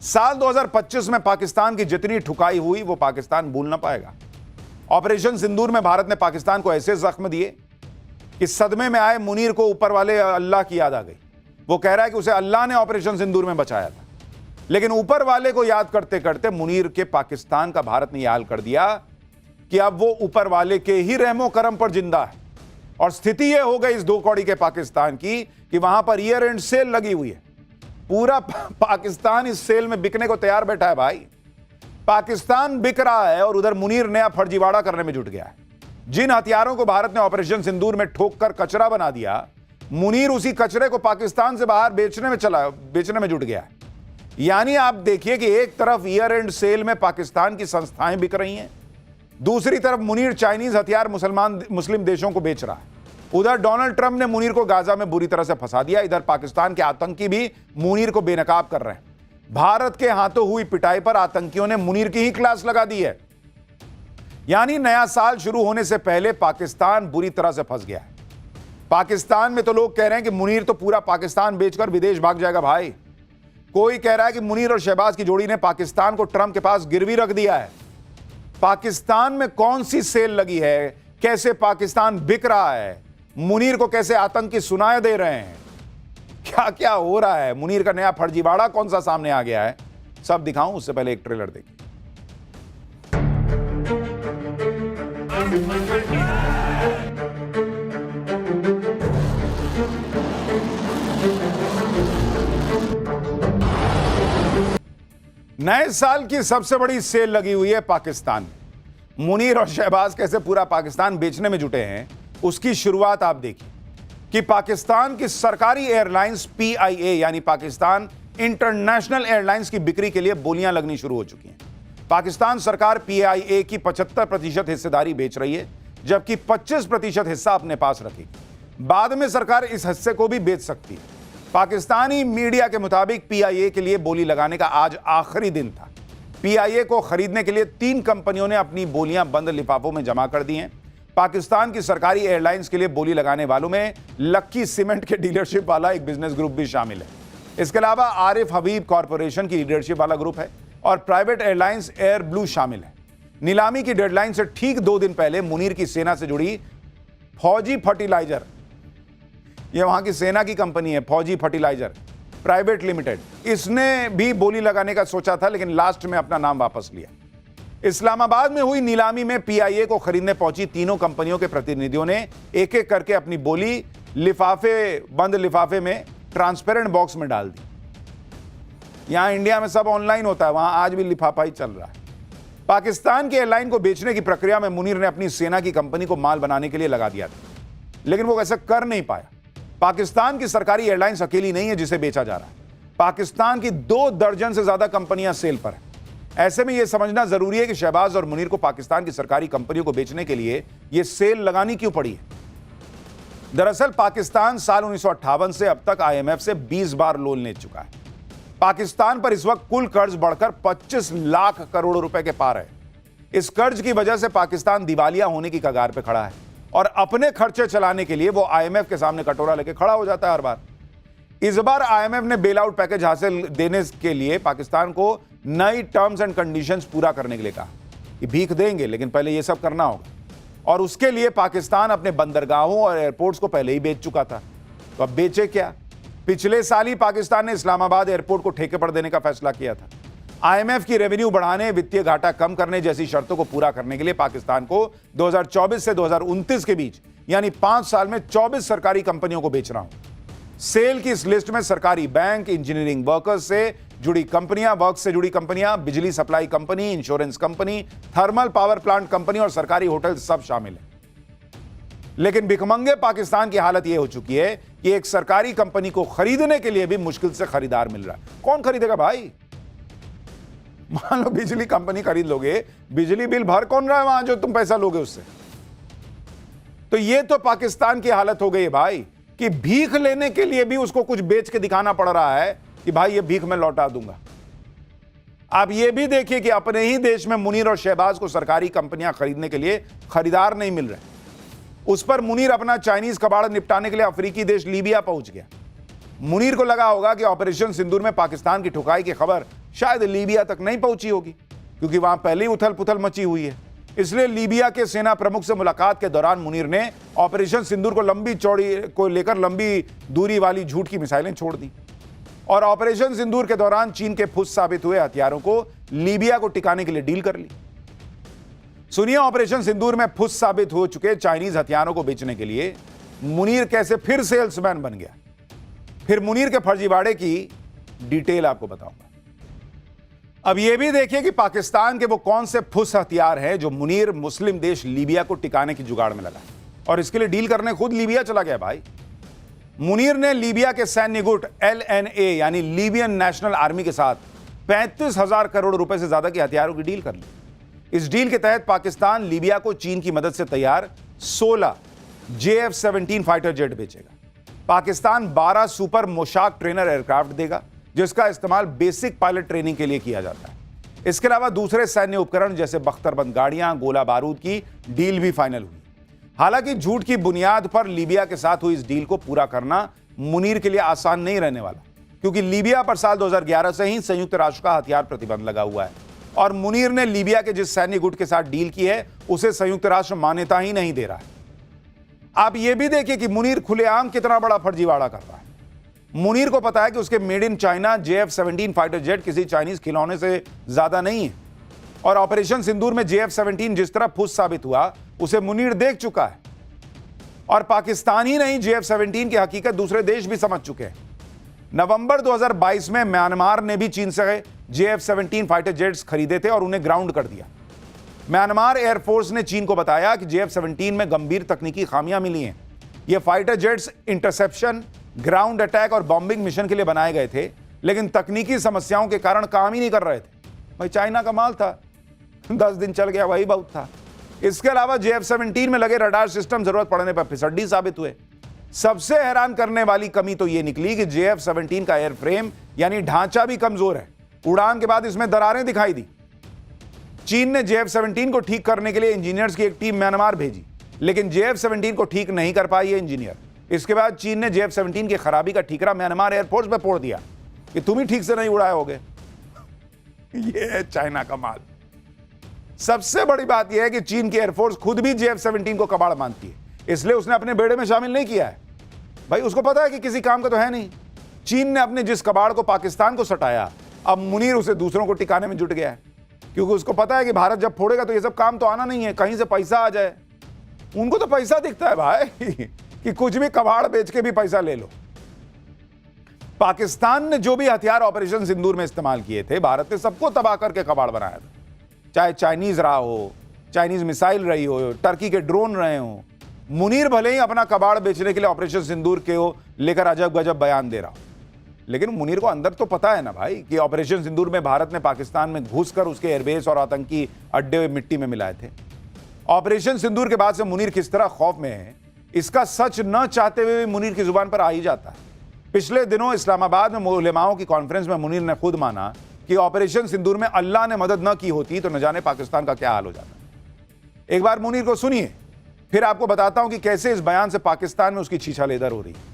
साल 2025 में पाकिस्तान की जितनी ठुकाई हुई वो पाकिस्तान भूल ना पाएगा। ऑपरेशन सिंदूर में भारत ने पाकिस्तान को ऐसे जख्म दिए कि सदमे में आए मुनीर को ऊपर वाले अल्लाह की याद आ गई। वो कह रहा है कि उसे अल्लाह ने ऑपरेशन सिंदूर में बचाया था, लेकिन ऊपर वाले को याद करते करते मुनीर के पाकिस्तान का भारत ने हाल कर दिया कि अब वो ऊपर वाले के ही रहमो करम पर जिंदा है। और स्थिति ये हो गई इस दो कौड़ी के पाकिस्तान की कि वहां पर ईयर एंड सेल लगी हुई है। पूरा पाकिस्तान इस सेल में बिकने को तैयार बैठा है भाई। पाकिस्तान बिक रहा है और उधर मुनीर नया फर्जीवाड़ा करने में जुट गया है। जिन हथियारों को भारत ने ऑपरेशन सिंदूर में ठोक कर कचरा बना दिया, मुनीर उसी कचरे को पाकिस्तान से बाहर बेचने में जुट गया है। यानी आप देखिए कि एक तरफ ईयर एंड सेल में पाकिस्तान की संस्थाएं बिक रही हैं, दूसरी तरफ मुनीर चाइनीज हथियार मुस्लिम देशों को बेच रहा है। उधर डोनाल्ड ट्रंप ने मुनीर को गाजा में बुरी तरह से फंसा दिया, इधर पाकिस्तान के आतंकी भी मुनीर को बेनकाब कर रहे हैं। भारत के हाथों हुई पिटाई पर आतंकियों ने मुनीर की ही क्लास लगा दी है। यानी नया साल शुरू होने से पहले पाकिस्तान बुरी तरह से फंस गया है। पाकिस्तान में तो लोग कह रहे हैं कि मुनीर तो पूरा पाकिस्तान बेचकर विदेश भाग जाएगा भाई। कोई कह रहा है कि मुनीर और शहबाज की जोड़ी ने पाकिस्तान को ट्रंप के पास गिरवी रख दिया है। पाकिस्तान में कौन सी सेल लगी है, कैसे पाकिस्तान बिक रहा है, मुनीर को कैसे आतंकी सुनाए दे रहे हैं, क्या क्या हो रहा है, मुनीर का नया फर्जीवाड़ा कौन सा सामने आ गया है, सब दिखाऊं उससे पहले एक ट्रेलर देखिए। नए साल की सबसे बड़ी सेल लगी हुई है पाकिस्तान में। मुनीर और शहबाज कैसे पूरा पाकिस्तान बेचने में जुटे हैं, उसकी शुरुआत आप देखिए कि पाकिस्तान की सरकारी एयरलाइंस PIA यानी पाकिस्तान इंटरनेशनल एयरलाइंस की बिक्री के लिए बोलियां लगनी शुरू हो चुकी हैं। पाकिस्तान सरकार PIA की 75% हिस्सेदारी बेच रही है, जबकि 25% हिस्सा अपने पास रखेगी। बाद में सरकार इस हिस्से को भी बेच सकती है। पाकिस्तानी मीडिया के मुताबिक PIA के लिए बोली लगाने का आज आखिरी दिन था। PIA को खरीदने के लिए 3 कंपनियों ने अपनी बोलियां बंद लिफाफों में जमा कर दी हैं। पाकिस्तान की सरकारी एयरलाइंस के लिए बोली लगाने वालों में लक्की सीमेंट के डीलरशिप वाला एक बिजनेस ग्रुप भी शामिल है। इसके अलावा आरिफ हबीब कॉरपोरेशन की लीडरशिप वाला ग्रुप है और प्राइवेट एयरलाइंस एयर ब्लू शामिल है। नीलामी की डेडलाइन से ठीक 2 दिन पहले मुनीर की सेना से जुड़ी फौजी फर्टिलाइजर, यह वहां की सेना की कंपनी है, फौजी फर्टिलाइजर प्राइवेट लिमिटेड, इसने भी बोली लगाने का सोचा था, लेकिन लास्ट में अपना नाम वापस लिया। इस्लामाबाद में हुई नीलामी में PIA को खरीदने पहुंची तीनों कंपनियों के प्रतिनिधियों ने एक एक करके अपनी बोली बंद लिफाफे में ट्रांसपेरेंट बॉक्स में डाल दी। यहां इंडिया में सब ऑनलाइन होता है, वहां आज भी लिफाफा ही चल रहा है। पाकिस्तान की एयरलाइन को बेचने की प्रक्रिया में मुनीर ने अपनी सेना की कंपनी को माल बनाने के लिए लगा दिया था, लेकिन वो ऐसा कर नहीं पाया। पाकिस्तान की सरकारी एयरलाइंस अकेली नहीं है जिसे बेचा जा रहा है। पाकिस्तान की 2 दर्जन से ज्यादा कंपनियां सेल पर है। ऐसे में यह समझना जरूरी है कि शहबाज और मुनीर को पाकिस्तान की सरकारी कंपनियों को बेचने के लिए यह सेल लगानी क्यों पड़ी है। दरअसल पाकिस्तान साल 1958 से अब तक IMF से 20 बार लोन ले चुका है। पाकिस्तान पर इस वक्त कुल कर्ज बढ़कर 25 लाख करोड़ रुपए के पार है। इस कर्ज की वजह से पाकिस्तान दिवालिया होने की कगार पर खड़ा है और अपने खर्चे चलाने के लिए वो IMF के सामने कटोरा लेके खड़ा हो जाता है हर बार। इस बार IMF ने बेल आउट पैकेज हासिल देने के लिए पाकिस्तान को नई टर्म्स एंड कंडीशंस पूरा करने के लिए कहा कि भीख देंगे, लेकिन पहले यह सब करना होगा। और उसके लिए पाकिस्तान अपने बंदरगाहों और एयरपोर्ट्स को पहले ही बेच चुका था, तो अब बेचे क्या। पिछले साल ही पाकिस्तान ने इस्लामाबाद एयरपोर्ट को ठेके पर देने का फैसला किया था। IMF की रेवेन्यू बढ़ाने, वित्तीय घाटा कम करने जैसी शर्तों को पूरा करने के लिए पाकिस्तान को 2024 से 2029 के बीच यानी 5 साल में 24 सरकारी कंपनियों को बेचना हो। सेल की इस लिस्ट में सरकारी बैंक, इंजीनियरिंग वर्कर्स से जुड़ी कंपनियां, वर्क से जुड़ी कंपनियां, बिजली supply company, insurance company, thermal power plant company और सरकारी होटल सब शामिल है। लेकिन भिखमंगे पाकिस्तान की हालत यह हो चुकी है कि एक सरकारी कंपनी को खरीदने के लिए भी मुश्किल से खरीदार मिल रहा है। कौन खरीदेगा भाई। मान लो बिजली कंपनी खरीद लोगे, बिजली बिल भर कौन रहा है वहां जो तुम पैसा लोगे उससे। तो यह तो पाकिस्तान की हालत हो गई है भाई कि भीख लेने के लिए भी उसको कुछ बेच के दिखाना पड़ रहा है कि भाई ये भीख मैं लौटा दूंगा। आप ये भी देखिए कि अपने ही देश में मुनीर और शहबाज को सरकारी कंपनियां खरीदने के लिए खरीदार नहीं मिल रहे। उस पर मुनीर अपना चाइनीज कबाड़ निपटाने के लिए अफ्रीकी देश लीबिया पहुंच गया। मुनीर को लगा होगा कि ऑपरेशन सिंदूर में पाकिस्तान की ठुकाई की खबर शायद लीबिया तक नहीं पहुंची होगी, क्योंकि वहां पहले ही उथल पुथल मची हुई है। इसलिए लीबिया के सेना प्रमुख से मुलाकात के दौरान मुनीर ने ऑपरेशन सिंदूर को लेकर लंबी दूरी वाली झूठ की मिसाइलें छोड़ दी और ऑपरेशन सिंदूर के दौरान चीन के फुस साबित हुए हथियारों को लीबिया को टिकाने के लिए डील कर ली। सुनिए, ऑपरेशन सिंदूर में फुस साबित हो चुके चाइनीज हथियारों को बेचने के लिए मुनीर कैसे फिर सेल्समैन बन गया। फिर मुनीर के फर्जीवाड़े की डिटेल आपको बताऊंगा। अब यह भी देखिए कि पाकिस्तान के वो कौन से फुस हथियार हैं जो मुनीर मुस्लिम देश लीबिया को टिकाने की जुगाड़ में लगा और इसके लिए डील करने खुद लीबिया चला गया। भाई, मुनीर ने लीबिया के सैन्य गुट LNA यानी लीबियन नेशनल आर्मी के साथ 35,000 करोड़ रुपए से ज्यादा के हथियारों की डील कर ली। इस डील के तहत पाकिस्तान लीबिया को चीन की मदद से तैयार 16 JF-17 फाइटर जेट बेचेगा। पाकिस्तान 12 सुपर मोशाक ट्रेनर एयरक्राफ्ट देगा, जिसका इस्तेमाल बेसिक पायलट ट्रेनिंग के लिए किया जाता है। इसके अलावा दूसरे सैन्य उपकरण जैसे बख्तरबंद गाड़ियां, गोला बारूद की डील भी फाइनल हुई। हालांकि झूठ की बुनियाद पर लीबिया के साथ हुई इस डील को पूरा करना मुनीर के लिए आसान नहीं रहने वाला, क्योंकि लीबिया पर साल 2011 से ही संयुक्त राष्ट्र का हथियार प्रतिबंध लगा हुआ है और मुनीर ने लीबिया के जिस सैन्य गुट के साथ डील की है उसे संयुक्त राष्ट्र मान्यता ही नहीं दे रहा है। आप यह भी देखिए कि मुनीर खुलेआम कितना बड़ा फर्जीवाड़ा कर रहा है। मुनीर को पता है कि उसके made in China JF-17 fighter jet किसी चाइनीज खिलौने से ज्यादा नहीं है और ऑपरेशन सिंदूर में JF-17 जिस तरह फुस साबित हुआ उसे मुनीर देख चुका है और पाकिस्तान ही नहीं, JF-17 की हकीकत दूसरे देश भी समझ चुके हैं। नवंबर 2022 में म्यांमार ने भी चीन से JF-17 फाइटर जेट्स खरीदे थे और उन्हें ग्राउंड कर दिया। म्यांमार एयरफोर्स ने चीन को बताया कि JF-17 में गंभीर तकनीकी खामियां मिली हैं। ये fighter jets interception, ground attack और बॉम्बिंग मिशन के लिए बनाए गए थे, लेकिन तकनीकी समस्याओं के कारण काम ही नहीं कर रहे थे। भाई, चाइना का माल था, 10 दिन चल गया, वही बहुत था। इसके अलावा JF-17 में लगे रडार सिस्टम जरूरत पड़ने पर फिसड्डी साबित हुए। सबसे हैरान करने वाली कमी तो यह निकली कि JF-17 का एयरफ्रेम यानी ढांचा भी कमजोर है। उड़ान के बाद इसमें दरारें दिखाई दी। चीन ने JF-17 को ठीक करने के लिए इंजीनियर्स की एक टीम म्यांमार भेजी, लेकिन JF-17 को ठीक नहीं कर पाई ये इंजीनियर। इसके बाद चीन ने JF-17 की खराबी का ठीकरा म्यांमार एयरफोर्स पे फोड़ दिया कि तुम ही ठीक से नहीं उड़ाए होगे। ये है चाइना का माल। सबसे बड़ी बात यह है कि चीन की एयरफोर्स खुद भी JF-17 को कबाड़ मानती है, इसलिए उसने अपने बेड़े में शामिल नहीं किया है। भाई, उसको पता है कि किसी काम का तो है नहीं। चीन ने अपने जिस कबाड़ को पाकिस्तान को सटाया, अब मुनीर उसे दूसरों को टिकाने में जुट गया है, क्योंकि उसको पता है कि भारत जब फोड़ेगा तो ये सब काम तो आना नहीं है, कहीं से पैसा आ जाए। उनको तो पैसा दिखता है भाई कि कुछ भी कबाड़ बेच के भी पैसा ले लो। पाकिस्तान ने जो भी हथियार ऑपरेशन सिंदूर में इस्तेमाल किए थे, भारत ने सबको तबाह करके कबाड़ बनाया था। चाहे चाइनीज रहा हो, चाइनीज मिसाइल रही हो, टर्की के ड्रोन रहे हो। मुनीर भले ही अपना कबाड़ बेचने के लिए ऑपरेशन सिंदूर के लेकर अजब गजब बयान दे रहा हो, लेकिन मुनीर को अंदर तो पता है ना भाई कि ऑपरेशन सिंदूर में भारत ने पाकिस्तान में घुसकर उसके एयरबेस और आतंकी अड्डे मिट्टी में मिलाए थे। ऑपरेशन सिंदूर के बाद से मुनीर किस तरह खौफ में है, इसका सच न चाहते हुए भी मुनीर की जुबान पर आ ही जाता है। पिछले दिनों इस्लामाबाद में उलेमाओं की कॉन्फ्रेंस में मुनीर ने खुद माना कि ऑपरेशन सिंदूर में अल्लाह ने मदद न की होती तो न जाने पाकिस्तान का क्या हाल हो जाता। एक बार मुनीर को सुनिए, फिर आपको बताता हूं कि कैसे इस बयान से पाकिस्तान में उसकी छीछा लेदर हो रही है।